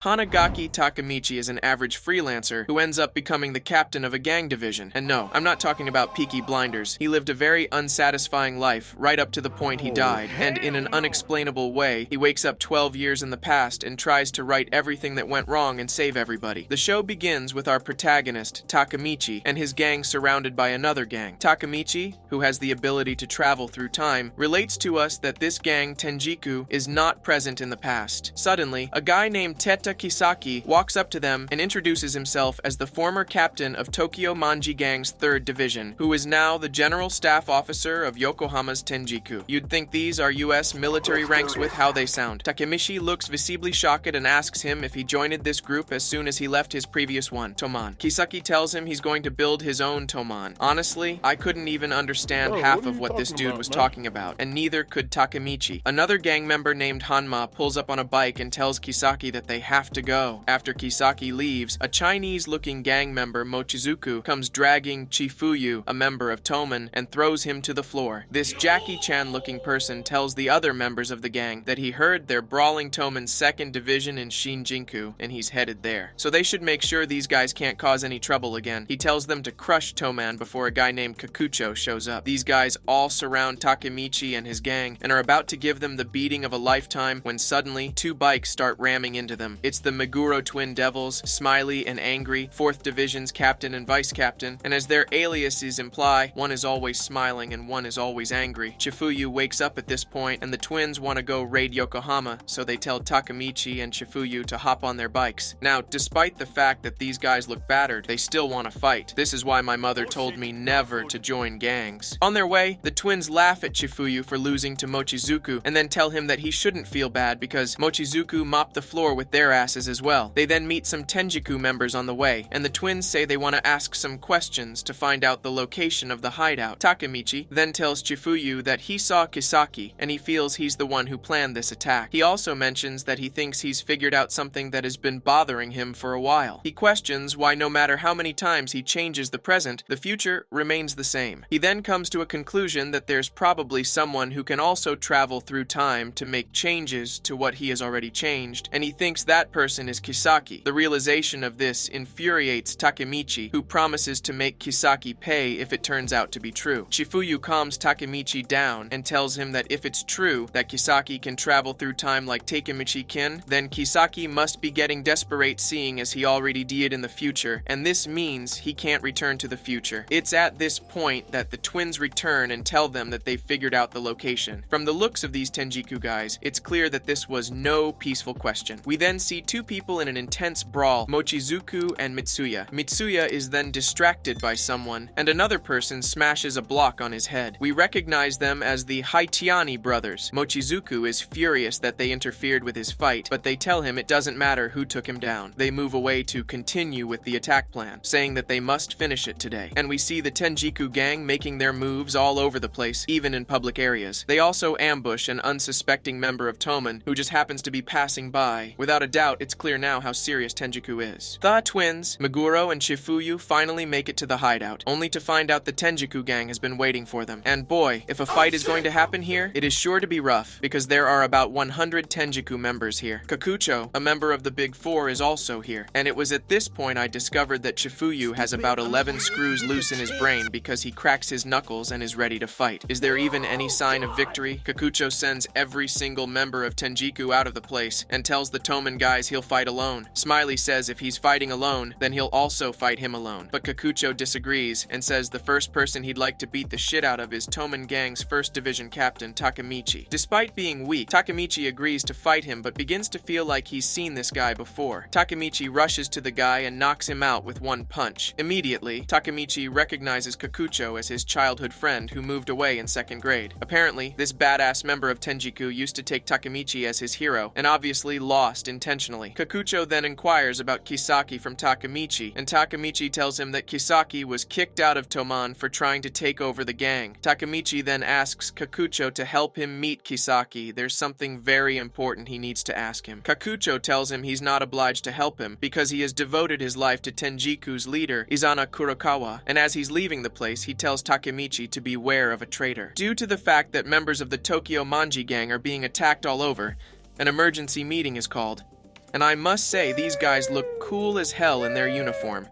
Hanagaki Takemichi is an average freelancer who ends up becoming the captain of a gang division. And no, I'm not talking about Peaky Blinders. He lived a very unsatisfying life right up to the point he died, and in an unexplainable way, he wakes up 12 years in the past and tries to right everything that went wrong and save everybody. The show begins with our protagonist, Takemichi, and his gang surrounded by another gang. Takemichi, who has the ability to travel through time, relates to us that this gang, Tenjiku, is not present in the past. Suddenly, a guy named Teta Kisaki walks up to them and introduces himself as the former captain of Tokyo Manji Gang's 3rd Division, who is now the General Staff Officer of Yokohama's Tenjiku. You'd think these are US military ranks with how they sound. Takemichi looks visibly shocked and asks him if he joined this group as soon as he left his previous one, Toman. Kisaki tells him he's going to build his own Toman. Honestly, I couldn't even understand half of what this dude was talking about, and neither could Takemichi. Another gang member named Hanma pulls up on a bike and tells Kisaki that they have to go. After Kisaki leaves, a Chinese-looking gang member, Mochizuku, comes dragging Chifuyu, a member of Toman, and throws him to the floor. This Jackie Chan-looking person tells the other members of the gang that he heard they're brawling Toman's 2nd Division in Shinjuku, and he's headed there. So they should make sure these guys can't cause any trouble again. He tells them to crush Toman before a guy named Kakucho shows up. These guys all surround Takemichi and his gang, and are about to give them the beating of a lifetime when suddenly 2 bikes start ramming into them. It's the Meguro Twin Devils, Smiley and Angry, 4th Division's captain and vice captain, and as their aliases imply, one is always smiling and one is always angry. Chifuyu wakes up at this point, and the twins want to go raid Yokohama, so they tell Takemichi and Chifuyu to hop on their bikes. Now, despite the fact that these guys look battered, they still want to fight. This is why my mother told me never to join gangs. On their way, the twins laugh at Chifuyu for losing to Mochizuku, and then tell him that he shouldn't feel bad because Mochizuku mopped the floor with their asses as well. They then meet some Tenjiku members on the way, and the twins say they want to ask some questions to find out the location of the hideout. Takemichi then tells Chifuyu that he saw Kisaki, and he feels he's the one who planned this attack. He also mentions that he thinks he's figured out something that has been bothering him for a while. He questions why no matter how many times he changes the present, the future remains the same. He then comes to a conclusion that there's probably someone who can also travel through time to make changes to what he has already changed, and he thinks that person is Kisaki. The realization of this infuriates Takemichi, who promises to make Kisaki pay if it turns out to be true. Chifuyu calms Takemichi down and tells him that if it's true that Kisaki can travel through time like Takemichi can, then Kisaki must be getting desperate seeing as he already did in the future, and this means he can't return to the future. It's at this point that the twins return and tell them that they've figured out the location. From the looks of these Tenjiku guys, it's clear that this was no peaceful question. We then see 2 people in an intense brawl, Mochizuku and Mitsuya. Mitsuya is then distracted by someone, and another person smashes a block on his head. We recognize them as the Haitiani brothers. Mochizuku is furious that they interfered with his fight, but they tell him it doesn't matter who took him down. They move away to continue with the attack plan, saying that they must finish it today. And we see the Tenjiku gang making their moves all over the place, even in public areas. They also ambush an unsuspecting member of Toman, who just happens to be passing by. Without a doubt, it's clear now how serious Tenjiku is. The twins, Meguro and Chifuyu, finally make it to the hideout, only to find out the Tenjiku gang has been waiting for them. And boy, if a fight is going to happen here, it is sure to be rough, because there are about 100 Tenjiku members here. Kakucho, a member of the Big Four, is also here, and it was at this point I discovered that Chifuyu has about 11 screws loose in his brain because he cracks his knuckles and is ready to fight. Is there even any sign of victory? Kakucho sends every single member of Tenjiku out of the place and tells the Toman guys he'll fight alone. Smiley says if he's fighting alone, then he'll also fight him alone. But Kakucho disagrees and says the first person he'd like to beat the shit out of is Toman Gang's 1st Division captain, Takemichi. Despite being weak, Takemichi agrees to fight him but begins to feel like he's seen this guy before. Takemichi rushes to the guy and knocks him out with one punch. Immediately, Takemichi recognizes Kakucho as his childhood friend who moved away in 2nd grade. Apparently, this badass member of Tenjiku used to take Takemichi as his hero, and obviously lost intentionally. Kakucho then inquires about Kisaki from Takemichi, and Takemichi tells him that Kisaki was kicked out of Toman for trying to take over the gang. Takemichi then asks Kakucho to help him meet Kisaki. There's something very important he needs to ask him. Kakucho tells him he's not obliged to help him because he has devoted his life to Tenjiku's leader, Izana Kurokawa, and as he's leaving the place, he tells Takemichi to beware of a traitor. Due to the fact that members of the Tokyo Manji gang are being attacked all over, an emergency meeting is called. And I must say, these guys look cool as hell in their uniform.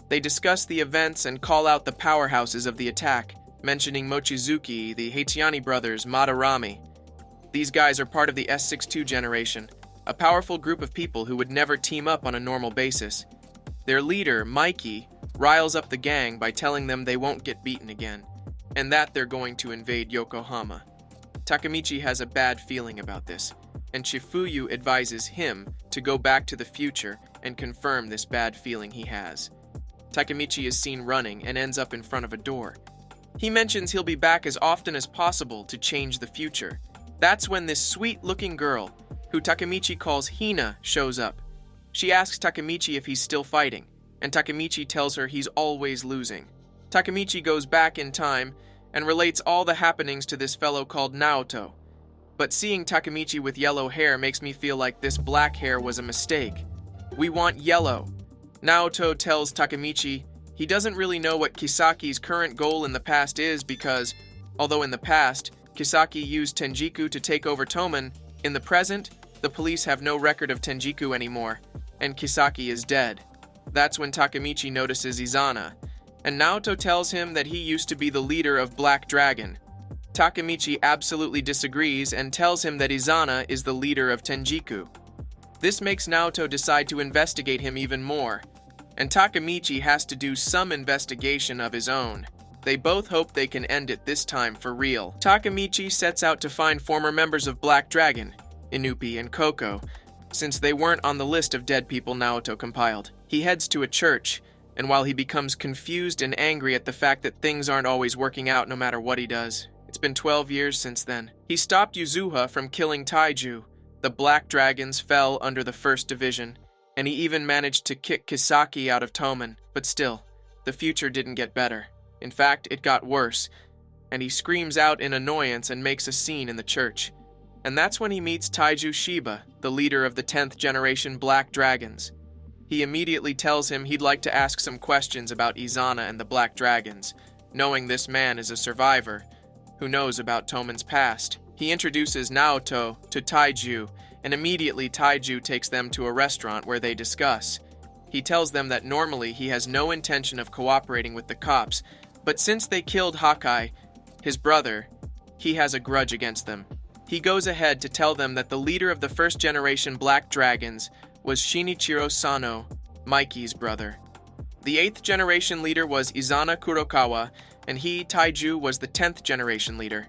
They discuss the events and call out the powerhouses of the attack, mentioning Mochizuki, the Hachiani brothers, Madarame. These guys are part of the S62 generation, a powerful group of people who would never team up on a normal basis. Their leader, Mikey, riles up the gang by telling them they won't get beaten again, and that they're going to invade Yokohama. Takemichi has a bad feeling about this, and Shifuyu advises him to go back to the future and confirm this bad feeling he has. Takemichi is seen running and ends up in front of a door. He mentions he'll be back as often as possible to change the future. That's when this sweet-looking girl, who Takemichi calls Hina, shows up. She asks Takemichi if he's still fighting, and Takemichi tells her he's always losing. Takemichi goes back in time and relates all the happenings to this fellow called Naoto. But seeing Takemichi with yellow hair makes me feel like this black hair was a mistake. We want yellow. Naoto tells Takemichi he doesn't really know what Kisaki's current goal in the past is because, although in the past, Kisaki used Tenjiku to take over Toman, in the present, the police have no record of Tenjiku anymore, and Kisaki is dead. That's when Takemichi notices Izana, and Naoto tells him that he used to be the leader of Black Dragon. Takemichi absolutely disagrees and tells him that Izana is the leader of Tenjiku. This makes Naoto decide to investigate him even more, and Takemichi has to do some investigation of his own. They both hope they can end it this time for real. Takemichi sets out to find former members of Black Dragon, Inupi and Koko, since they weren't on the list of dead people Naoto compiled. He heads to a church, and while he becomes confused and angry at the fact that things aren't always working out no matter what he does, it's been 12 years since then. He stopped Yuzuha from killing Taiju. The Black Dragons fell under the 1st Division, and he even managed to kick Kisaki out of Toman, but still, the future didn't get better. In fact, it got worse, and he screams out in annoyance and makes a scene in the church. And that's when he meets Taiju Shiba, the leader of the 10th generation Black Dragons. He immediately tells him he'd like to ask some questions about Izana and the Black Dragons, knowing this man is a survivor who knows about Toman's past. He introduces Naoto to Taiju, and immediately Taiju takes them to a restaurant where they discuss. He tells them that normally he has no intention of cooperating with the cops, but since they killed Hakai, his brother, he has a grudge against them. He goes ahead to tell them that the leader of the 1st generation Black Dragons was Shinichiro Sano, Mikey's brother. The 8th generation leader was Izana Kurokawa, and he, Taiju, was the 10th generation leader.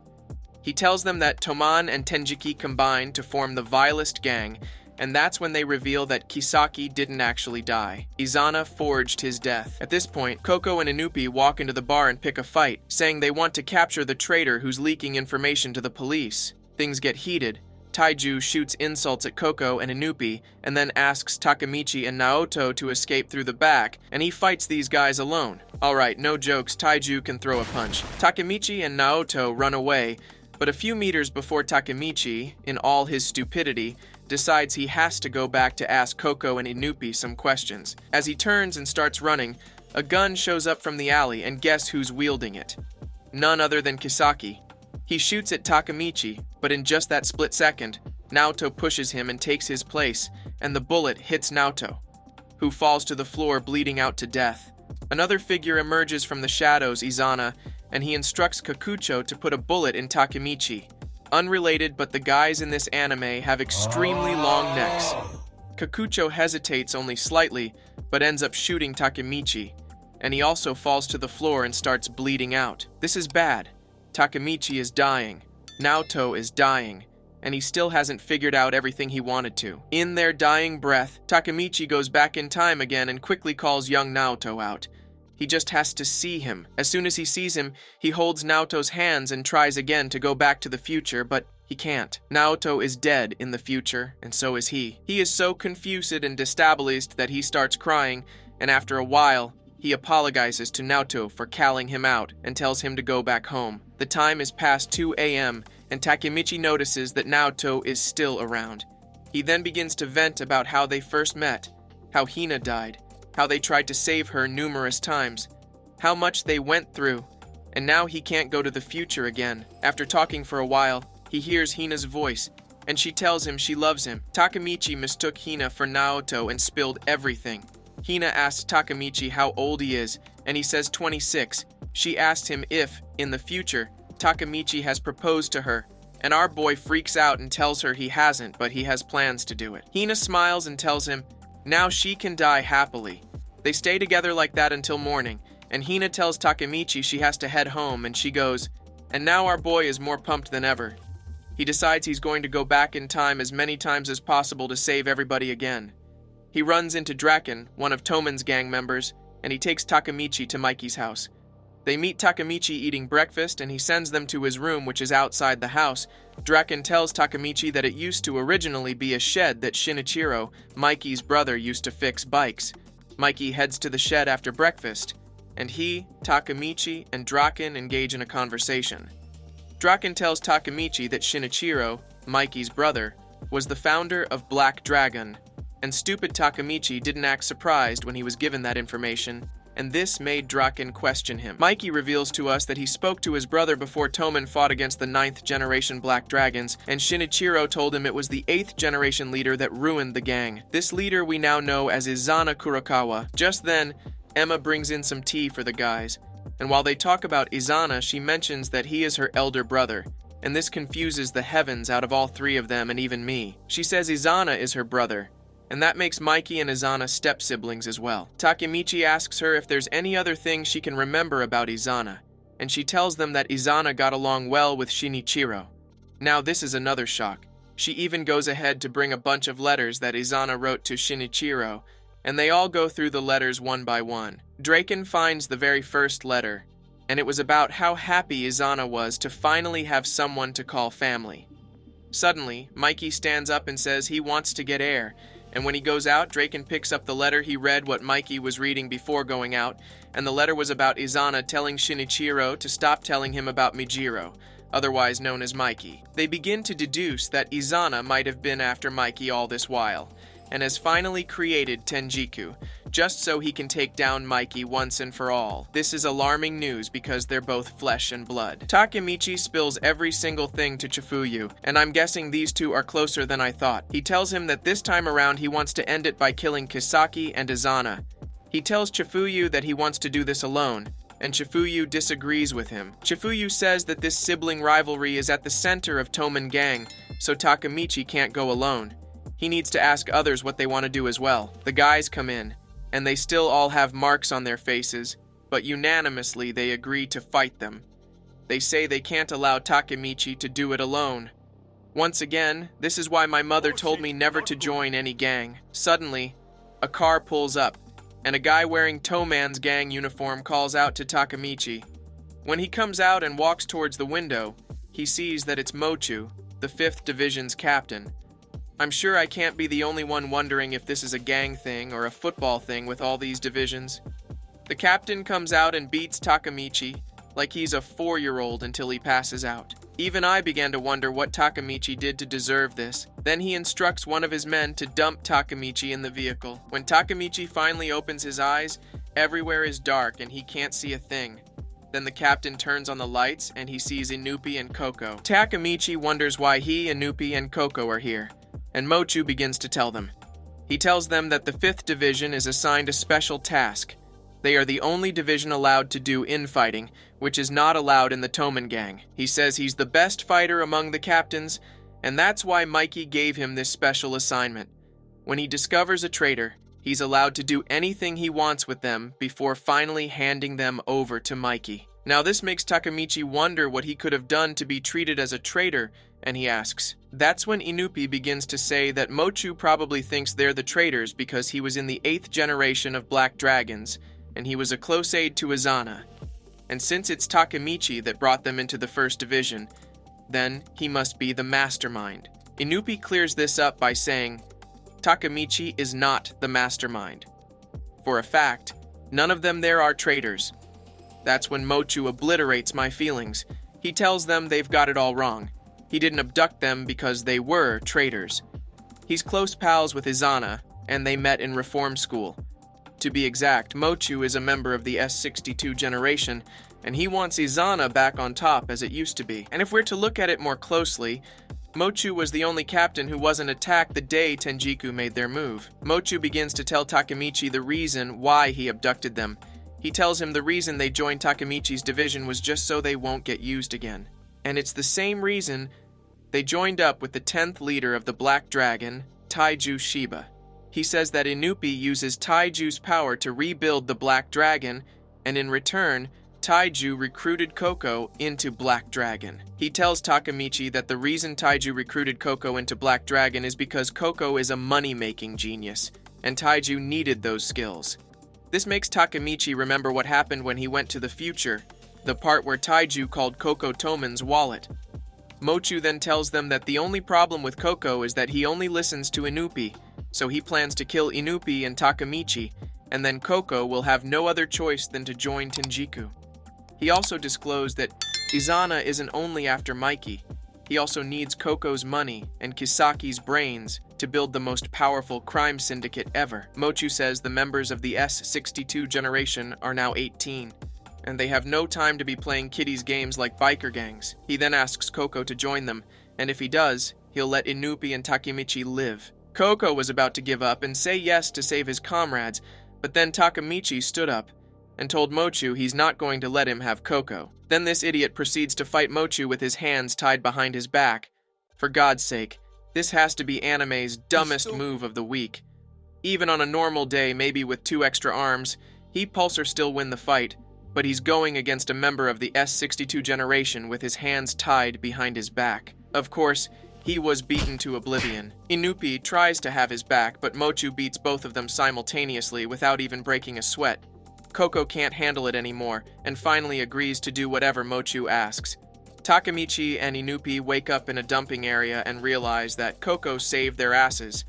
He tells them that Toman and Tenjiki combined to form the vilest gang, and that's when they reveal that Kisaki didn't actually die. Izana forged his death. At this point, Koko and Inupi walk into the bar and pick a fight, saying they want to capture the traitor who's leaking information to the police. Things get heated. Taiju shoots insults at Koko and Inupi, and then asks Takemichi and Naoto to escape through the back, and he fights these guys alone. Alright, no jokes, Taiju can throw a punch. Takemichi and Naoto run away, but a few meters before Takemichi, in all his stupidity, decides he has to go back to ask Koko and Inupi some questions. As he turns and starts running, a gun shows up from the alley, and guess who's wielding it? None other than Kisaki. He shoots at Takemichi, but in just that split second, Naoto pushes him and takes his place, and the bullet hits Naoto, who falls to the floor bleeding out to death. Another figure emerges from the shadows, Izana, and he instructs Kakucho to put a bullet in Takemichi. Unrelated, but the guys in this anime have extremely long necks. Kakucho hesitates only slightly, but ends up shooting Takemichi, and he also falls to the floor and starts bleeding out. This is bad. Takemichi is dying, Naoto is dying, and he still hasn't figured out everything he wanted to. In their dying breath, Takemichi goes back in time again and quickly calls young Naoto out. He just has to see him. As soon as he sees him, he holds Naoto's hands and tries again to go back to the future, but he can't. Naoto is dead in the future, and so is he. He is so confused and destabilized that he starts crying, and after a while, he apologizes to Naoto for calling him out and tells him to go back home. The time is past 2 a.m., and Takemichi notices that Naoto is still around. He then begins to vent about how they first met, how Hina died, how they tried to save her numerous times, how much they went through, and now he can't go to the future again. After talking for a while, he hears Hina's voice, and she tells him she loves him. Takemichi mistook Hina for Naoto and spilled everything. Hina asks Takemichi how old he is, and he says 26. She asks him if, in the future, Takemichi has proposed to her, and our boy freaks out and tells her he hasn't, but he has plans to do it. Hina smiles and tells him, now she can die happily. They stay together like that until morning, and Hina tells Takemichi she has to head home, and she goes, and now our boy is more pumped than ever. He decides he's going to go back in time as many times as possible to save everybody again. He runs into Draken, one of Toman's gang members, and he takes Takemichi to Mikey's house. They meet Takemichi eating breakfast, and he sends them to his room, which is outside the house. Draken tells Takemichi that it used to originally be a shed that Shinichiro, Mikey's brother, used to fix bikes. Mikey heads to the shed after breakfast, and he, Takemichi, and Draken engage in a conversation. Draken tells Takemichi that Shinichiro, Mikey's brother, was the founder of Black Dragon, and stupid Takemichi didn't act surprised when he was given that information, and this made Draken question him. Mikey reveals to us that he spoke to his brother before Toman fought against the 9th generation Black Dragons, and Shinichiro told him it was the 8th generation leader that ruined the gang. This leader we now know as Izana Kurokawa. Just then, Emma brings in some tea for the guys, and while they talk about Izana, she mentions that he is her elder brother, and this confuses the heavens out of all three of them and even me. She says Izana is her brother, and that makes Mikey and Izana step-siblings as well. Takemichi asks her if there's any other thing she can remember about Izana, and she tells them that Izana got along well with Shinichiro. Now this is another shock. She even goes ahead to bring a bunch of letters that Izana wrote to Shinichiro, and they all go through the letters one by one. Draken finds the very first letter, and it was about how happy Izana was to finally have someone to call family. Suddenly, Mikey stands up and says he wants to get air, and when he goes out, Draken picks up the letter he read what Mikey was reading before going out, and the letter was about Izana telling Shinichiro to stop telling him about Mijiro, otherwise known as Mikey. They begin to deduce that Izana might have been after Mikey all this while, and has finally created Tenjiku, just so he can take down Mikey once and for all. This is alarming news because they're both flesh and blood. Takemichi spills every single thing to Chifuyu, and I'm guessing these two are closer than I thought. He tells him that this time around he wants to end it by killing Kisaki and Izana. He tells Chifuyu that he wants to do this alone, and Chifuyu disagrees with him. Chifuyu says that this sibling rivalry is at the center of Toman Gang, so Takemichi can't go alone. He needs to ask others what they want to do as well. The guys come in, and they still all have marks on their faces, but unanimously they agree to fight them. They say they can't allow Takemichi to do it alone. Once again, this is why my mother told me never to join any gang. Suddenly, a car pulls up, and a guy wearing Toman's gang uniform calls out to Takemichi. When he comes out and walks towards the window, he sees that it's Mochu, the 5th Division's captain. I'm sure I can't be the only one wondering if this is a gang thing or a football thing with all these divisions. The captain comes out and beats Takemichi like he's a 4-year-old until he passes out. Even I began to wonder what Takemichi did to deserve this. Then he instructs one of his men to dump Takemichi in the vehicle. When Takemichi finally opens his eyes, everywhere is dark and he can't see a thing. Then the captain turns on the lights and he sees Inupi and Koko. Takemichi wonders why he, Inupi, and Koko are here, and Mochu begins to tell them. He tells them that the 5th Division is assigned a special task. They are the only division allowed to do infighting, which is not allowed in the Toman Gang. He says he's the best fighter among the captains, and that's why Mikey gave him this special assignment. When he discovers a traitor, he's allowed to do anything he wants with them before finally handing them over to Mikey. Now this makes Takemichi wonder what he could have done to be treated as a traitor, and he asks. That's when Inupi begins to say that Mochu probably thinks they're the traitors because he was in the 8th generation of Black Dragons, and he was a close aide to Izana. And since it's Takemichi that brought them into the 1st Division, then he must be the mastermind. Inupi clears this up by saying, Takemichi is not the mastermind. For a fact, none of them there are traitors. That's when Mochu obliterates my feelings. He tells them they've got it all wrong. He didn't abduct them because they were traitors. He's close pals with Izana, and they met in reform school. To be exact, Mochu is a member of the S62 generation, and he wants Izana back on top as it used to be. And if we're to look at it more closely, Mochu was the only captain who wasn't attacked the day Tenjiku made their move. Mochu begins to tell Takemichi the reason why he abducted them. He tells him the reason they joined Takemichi's division was just so they won't get used again. And it's the same reason they joined up with the 10th leader of the Black Dragon, Taiju Shiba. He says that Inupi uses Taiju's power to rebuild the Black Dragon, and in return, Taiju recruited Koko into Black Dragon. He tells Takemichi that the reason Taiju recruited Koko into Black Dragon is because Koko is a money-making genius, and Taiju needed those skills. This makes Takemichi remember what happened when he went to the future, the part where Taiju called Koko Toman's wallet. Mochu then tells them that the only problem with Koko is that he only listens to Inupi, so he plans to kill Inupi and Takemichi, and then Koko will have no other choice than to join Tenjiku. He also disclosed that Izana isn't only after Mikey. He also needs Koko's money and Kisaki's brains to build the most powerful crime syndicate ever. Mochu says the members of the S62 generation are now 18, and they have no time to be playing kiddies games like biker gangs. He then asks Koko to join them, and if he does, he'll let Inupi and Takemichi live. Koko was about to give up and say yes to save his comrades, but then Takemichi stood up and told Mochu he's not going to let him have Koko. Then this idiot proceeds to fight Mochu with his hands tied behind his back. For God's sake, this has to be anime's dumbest move of the week. Even on a normal day, maybe with 2 extra arms, he'd Pulsar still win the fight, but he's going against a member of the S62 generation with his hands tied behind his back. Of course, he was beaten to oblivion. Inupi tries to have his back, but Mochu beats both of them simultaneously without even breaking a sweat. Koko can't handle it anymore, and finally agrees to do whatever Mochu asks. Takemichi and Inupi wake up in a dumping area and realize that Koko saved their asses.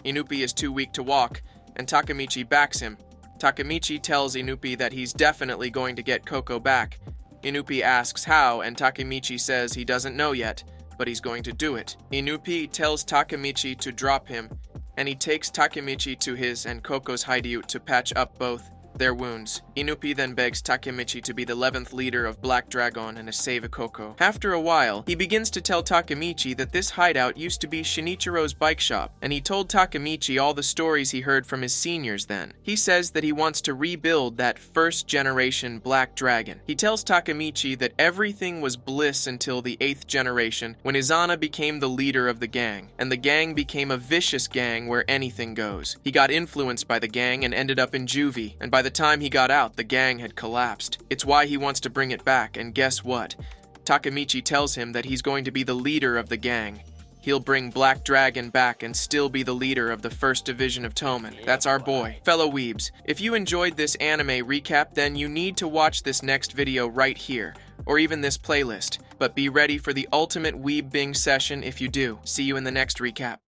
Inupi is too weak to walk, and Takemichi backs him. Takemichi tells Inupi that he's definitely going to get Koko back. Inupi asks how, and Takemichi says he doesn't know yet, but he's going to do it. Inupi tells Takemichi to drop him, and he takes Takemichi to his and Koko's hideout to patch up both their wounds. Inupi then begs Takemichi to be the 11th leader of Black Dragon and to save Koko. After a while, he begins to tell Takemichi that this hideout used to be Shinichiro's bike shop, and he told Takemichi all the stories he heard from his seniors then. He says that he wants to rebuild that first generation Black Dragon. He tells Takemichi that everything was bliss until the 8th generation, when Izana became the leader of the gang, and the gang became a vicious gang where anything goes. He got influenced by the gang and ended up in juvie, and by the time he got out, the gang had collapsed. It's why he wants to bring it back, and guess what? Takemichi tells him that he's going to be the leader of the gang. He'll bring Black Dragon back and still be the leader of the 1st Division of Toman. That's our boy. Fellow weebs, if you enjoyed this anime recap, then you need to watch this next video right here, or even this playlist. But be ready for the ultimate weeb bing session if you do. See you in the next recap.